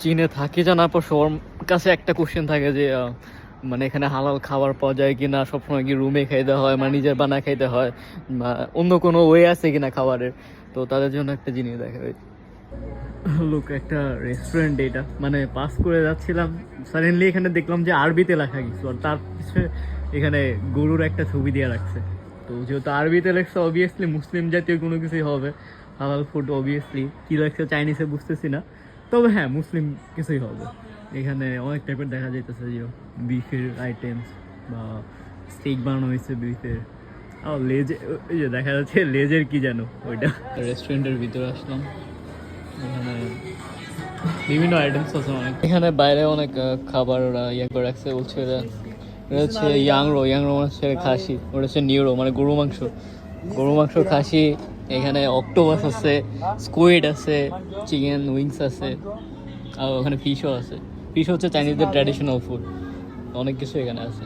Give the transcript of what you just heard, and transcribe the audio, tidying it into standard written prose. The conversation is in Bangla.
চীনে থাকি জানার পর সবার কাছে একটা কোশ্চেন থাকে যে মানে এখানে হালাল খাবার পাওয়া যায় কিনা, সবসময় কি রুমে খাইতে হয়, মানে নিজের বানা খাইতে হয়, বা অন্য কোনো ওয়ে আছে কিনা খাবারের। তো তাদের জন্য একটা জিনিস দেখা যায়। লোক একটা রেস্টুরেন্ট, এটা মানে পাস করে যাচ্ছিলাম, সাডেনলি এখানে দেখলাম যে আরবিতে লেখা কিছু, আর তার পিছনে এখানে গরুর একটা ছবি দিয়ে রাখছে। তো যেহেতু আরবিতে লেখছে, অবভিয়াসলি মুসলিম জাতীয় কোনো কিছুই হবে, হালাল ফুড অবভিয়াসলি। কী লেখছে চাইনিজে বুঝতেছি না, তবে হ্যাঁ মুসলিম কিছুই হবে। এখানে অনেক টাইপের দেখা যাইতেছে, যে বিফের আইটেমস বা স্টেক বানানো হয়েছে বিফের। আর লেজ, ওই যে দেখা যাচ্ছে লেজের কি যেন ওইটা। রেস্টুরেন্টের ভিতরে আসলাম, এখানে বিভিন্ন আইটেমস আছে অনেক। এখানে বাইরে অনেক খাবার ওরা ইয়ে করে রাখছে, বলছে এটা হচ্ছে ইয়াংরো মানে হচ্ছে খাসি, ওটা হচ্ছে নিউরো মানে গরু মাংস, খাসি। এখানে অক্টোপাস আছে, স্কুইড আছে, চিকেন উইংস আছে, আর ওখানে ফিশও আছে। ফিশ হচ্ছে চাইনিজদের ট্র্যাডিশনাল ফুড, অনেক কিছু এখানে আছে।